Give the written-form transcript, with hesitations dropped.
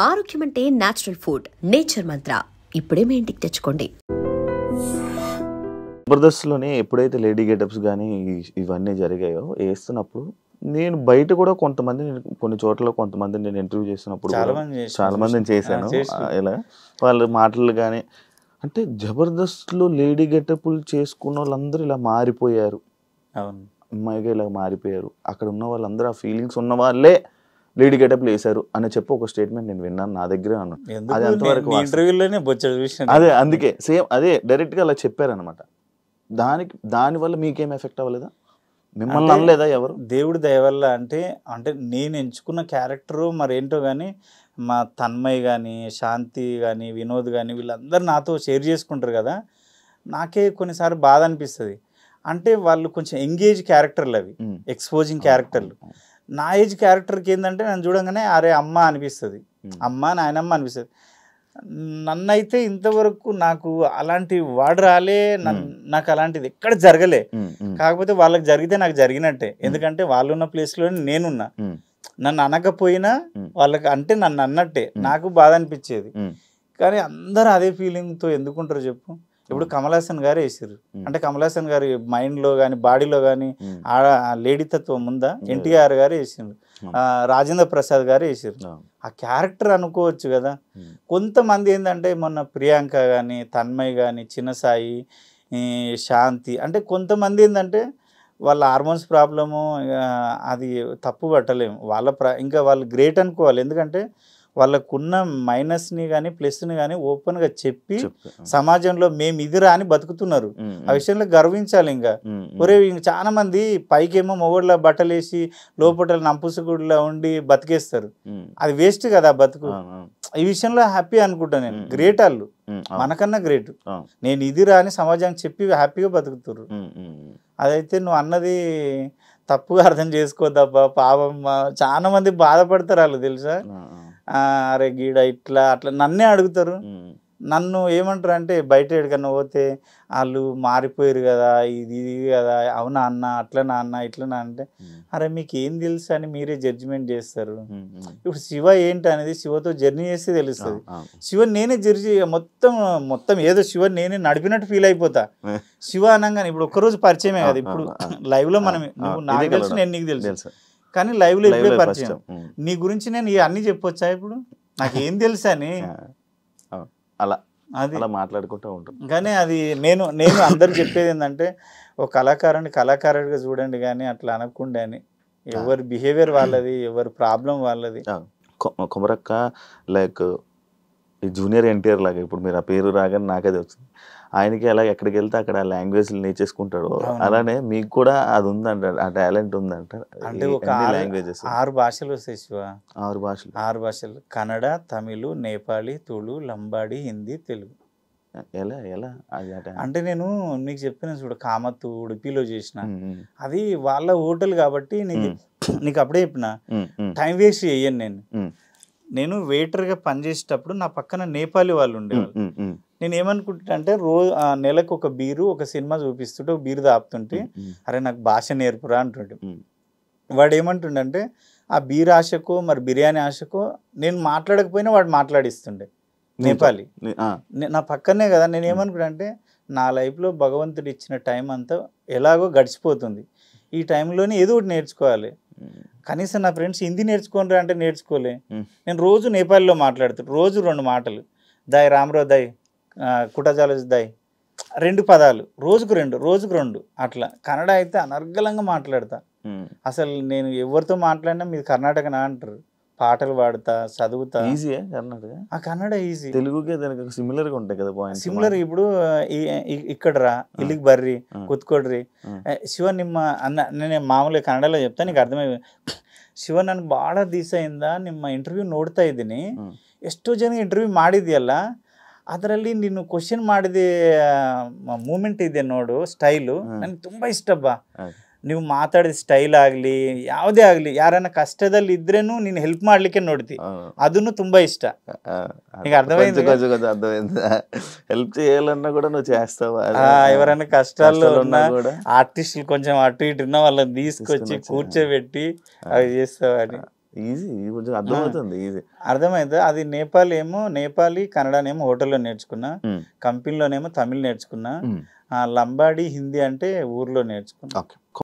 ఆరోగ్యం అంటే natural food, nature మంత్ర. ఇప్పుడే మీ ఇంటికి తెచ్చుకోండి. జబర్దస్త్లోనే ఎప్పుడైతే లేడీ గెటప్స్ కానీ ఇవన్నీ జరిగాయో వేస్తున్నప్పుడు నేను బయట కూడా కొన్ని చోట్ల కొంతమంది నేను ఇంటర్వ్యూ చేసినప్పుడు చాలా మందిని చేశాను. ఇలా వాళ్ళ మాటలు కానీ అంటే జబర్దస్త్లో లేడీ గెటప్లు చేసుకున్న వాళ్ళందరూ ఇలా మారిపోయారు, అమ్మాయిగా ఇలా మారిపోయారు, అక్కడ ఉన్న వాళ్ళందరూ ఆ ఫీలింగ్స్ ఉన్న వాళ్ళే లేడీ గెటప్లు వేశారు అని చెప్పి ఒక స్టేట్మెంట్ నేను విన్నాను, నా దగ్గర అన్నాను. అది అంతవరకు అదే, అందుకే సేమ్ అదే డైరెక్ట్గా అలా చెప్పారనమాట. దానివల్ల మీకేం ఎఫెక్ట్ అవ్వలేదా? మిమ్మల్ని అనలేదా ఎవరు? దేవుడి దయ వల్ల అంటే నేను ఎంచుకున్న క్యారెక్టరు మరేంటో కానీ మా తన్మయ్ కానీ, శాంతి కానీ, వినోద్ కానీ వీళ్ళందరూ నాతో షేర్ చేసుకుంటారు కదా, నాకే కొన్నిసార్లు బాధ అనిపిస్తుంది. అంటే వాళ్ళు కొంచెం ఎంగేజ్ క్యారెక్టర్లు, అవి ఎక్స్పోజింగ్ క్యారెక్టర్లు. నా ఏజ్ క్యారెక్టర్కి ఏంటంటే నన్ను చూడంగానే అరే అమ్మ అనిపిస్తుంది, అమ్మ నాయనమ్మ అనిపిస్తుంది. నన్నైతే ఇంతవరకు నాకు అలాంటి వాడు రాలే, నాకు అలాంటిది ఎక్కడ జరగలే. కాకపోతే వాళ్ళకి జరిగితే నాకు జరిగినట్టే, ఎందుకంటే వాళ్ళు ఉన్న ప్లేస్లోనే నేనున్నా. నన్ను అనకపోయినా వాళ్ళకి అంటే నన్ను అన్నట్టే, నాకు బాధ అనిపించేది. కానీ అందరూ అదే ఫీలింగ్తో ఎందుకుంటారు చెప్పు? ఇప్పుడు కమల్ హాసన్ గారు వేసారు అంటే కమల్ హాసన్ గారి మైండ్లో కానీ బాడీలో కానీ లేడీ తత్వం ఉందా? ఎన్టీఆర్ గారు వేసిండ్రు, రాజేంద్ర ప్రసాద్ గారు వేసారు. ఆ క్యారెక్టర్ అనుకోవచ్చు కదా. కొంతమంది ఏంటంటే మొన్న ప్రియాంక కానీ, తన్మయ్ కానీ, చిన్న సాయి, శాంతి, అంటే కొంతమంది ఏంటంటే వాళ్ళ హార్మోన్స్ ప్రాబ్లము, అది తప్పు పట్టలేము. ఇంకా వాళ్ళు గ్రేట్ అనుకోవాలి, ఎందుకంటే వాళ్ళకున్న మైనస్ని కానీ ప్లస్ని కానీ ఓపెన్గా చెప్పి సమాజంలో మేము ఇదిరా అని బతుకుతున్నారు. ఆ విషయంలో గర్వించాలి. ఇంకా ఒరే చాలా మంది పైకేమో మొగోళ్ళ బట్టలేసి లోపల నంపుసుగుడిలా ఉండి బతికేస్తారు, అది వేస్ట్ కదా బతుకు. ఈ విషయంలో హ్యాపీ అనుకుంటా నేను. గ్రేట్ వాళ్ళు, మనకన్నా గ్రేట్. నేను ఇదిరా అని సమాజానికి చెప్పి హ్యాపీగా బతుకుతారు. అదైతే నువ్వు అన్నది తప్పుగా అర్థం చేసుకోద్దబ్బా, పాపం చాలా మంది బాధపడతారు వాళ్ళు, తెలుసా? అరే గీడ ఇట్లా అట్లా నన్నే అడుగుతారు. నన్ను ఏమంటారు అంటే బయట ఎక్కడికన్నా పోతే వాళ్ళు మారిపోయారు కదా, ఇది కదా, అవునా అన్న, అట్లనా అన్న, ఇట్లనా అంటే అరే మీకు ఏం తెలుసు అని మీరే జడ్జిమెంట్ చేస్తారు. ఇప్పుడు శివ ఏంటి అనేది శివతో జర్నీ చేస్తే తెలుస్తుంది. శివ నేనే మొత్తం ఏదో శివ నేనే నడిపినట్టు ఫీల్ అయిపోతా. శివ అనగానే ఇప్పుడు ఒక్కరోజు పరిచయమే కదా, ఇప్పుడు లైవ్ లో మనం, నువ్వు నాకు తెలుసు, నేను నీకు తెలుసు, కానీ లైవ్ లో ఇప్పుడే పరిచయం. నీ గురించి నేను అన్ని చెప్పొచ్చా ఇప్పుడు? నాకేం తెలుసా అని అలా అలా మాట్లాడుకుంటూ ఉంటాం. కానీ అది నేను అందరు చెప్పేది ఏంటంటే ఒక కళాకారుడిగా చూడండి, కానీ అట్లా అనకుండా అని. ఎవరి బిహేవియర్ వాళ్ళది, ఎవరి ప్రాబ్లం వాళ్ళది. కొమరక్క లైక్ ఈ జూనియర్ ఎన్టీఆర్ లాగా, ఇప్పుడు మీరు ఆ పేరు రాగానే నాకదే వచ్చింది. ఆయనకి అలా ఎక్కడికి వెళ్తే అక్కడ లాంగ్వేజ్ నేర్చేసుకుంటాడు, అలానే మీకు కూడా అది ఉందంట, ఆ టాలెంట్ ఉందంట. అంటే ఒక 6 భాషలు వస్తాయి శివ. 6 భాషలు కన్నడ, తమిళ్, నేపాళీ, తుళు, లంబాడి, హిందీ, తెలుగు. ఎలా ఎలా అంటే నేను నీకు చెప్పిన చూడు, కామత్తు ఉడిపిలో చేసిన, అది వాళ్ళ హోటల్ కాబట్టి నీకు అప్పుడే చెప్పిన టైం వేస్ట్ చెయ్యను. నేను వెయిటర్గా పనిచేసేటప్పుడు నా పక్కన నేపాలీ వాళ్ళు ఉండేవాళ్ళు. నేను ఏమనుకుంటా అంటే నెలకు ఒక బీరు, ఒక సినిమా చూపిస్తుంటే ఒక బీరు దాపుతుంటే అరే నాకు భాష నేర్పురా అంటుంటే, వాడు ఏమంటుండే ఆ బీర్ ఆశకో మరి బిర్యానీ ఆశకో నేను మాట్లాడకపోయినా వాడు మాట్లాడిస్తుండే నేపాలి. నా పక్కనే కదా. నేను ఏమనుకుంటా అంటే నా లైఫ్లో భగవంతుడు ఇచ్చిన టైం అంతా ఎలాగో గడిచిపోతుంది, ఈ టైంలోనే ఏదో ఒకటి నేర్చుకోవాలి. కనీసం నా ఫ్రెండ్స్ హిందీ నేర్చుకోనరా అంటే నేర్చుకోలే. నేను రోజు నేపాల్లో మాట్లాడుతాను, రోజు 2 మాటలు, దాయ్ రామ్రో దాయ్, కుటజాలజ్ దాయ్, 2 పదాలు, రోజుకు 2 అట్లా. కన్నడ అయితే అనర్గళంగా మాట్లాడతా. అసలు నేను ఎవరితో మాట్లాడినా మీది కర్ణాటకనా అంటారు. పాటలు పాడుతా, చదువుతా. ఈజీయా కర్ణాటక? ఆ కన్నడ ఈజీ. తెలుగుకే దానికి సిమిలర్ గా ఉంటాయి కదా పాయింట్స్. సిమిలర్. ఇప్పుడు ఇక్కడ రా, ఇಲ್ಲಿಗೆ ಬರ್ರಿ, ಕೂತ್ಕೊಡ್ರಿ, ಶಿವ ನಿಮ್ಮ ಅನ್ನ, నేను మామూలుగా కన్నడలో చెప్తా నీకు అర్థమయ్యే. ಶಿವ ನನ್ಗೆ ಭಾಳ ದಿವಸ ಇಂದ ನಿಮ್ಮ ಇಂಟರ್ವ್ಯೂ ನೋಡ್ತಾ ಇದ್ದೀನಿ, ಎಷ್ಟೋ ಜನ ಇಂಟರ್ವ್ಯೂ ಮಾಡಿದ್ಯಲ್ಲ, ಅದರಲ್ಲಿ ನೀನು ಕ್ವಶನ್ ಮಾಡಿದ ಮೂಮೆಂಟ್ ಇದೆ ನೋಡು, ಸ್ಟೈಲು ನನಗೆ ತುಂಬ ಇಷ್ಟಬ್ಬ. ನೀವು ಮಾತಾಡಿದ ಸ್ಟೈಲ್ ಆಗಲಿ ಯಾವುದೇ ಆಗಲಿ, ಯಾರನ್ನ ಕಷ್ಟದಲ್ಲಿ ಇದ್ರೇನು ನೀನು ಹೆಲ್ಪ್ ಮಾಡ್ಲಿಕ್ಕೆ ನೋಡ್ತಿ, ಅದನ್ನು ತುಂಬಾ ಇಷ್ಟ. నీకు అర్థమైంది? హెల్ప్ చేయాలన్నా కూడా నువ్వు చేస్తావా? ఎవరైనా కష్టాల్లో ఉన్నా ఆర్టిస్టులు కొంచెం అటు ఇటు ఉన్న వాళ్ళని తీసుకొచ్చి కూర్చోబెట్టి అవి చేస్తావా అని. ఈజీ కొంచెం అర్థమవుతుంది, ఈజీ అర్థమైంది. అది నేపాలీ కన్నడనేమో హోటల్లో నేర్చుకున్నా, కంపెనీలోనేమో తమిళ్ నేర్చుకున్నా, లంబాడీ హిందీ అంటే ఊర్లో నేర్చుకున్నా. ఓకే.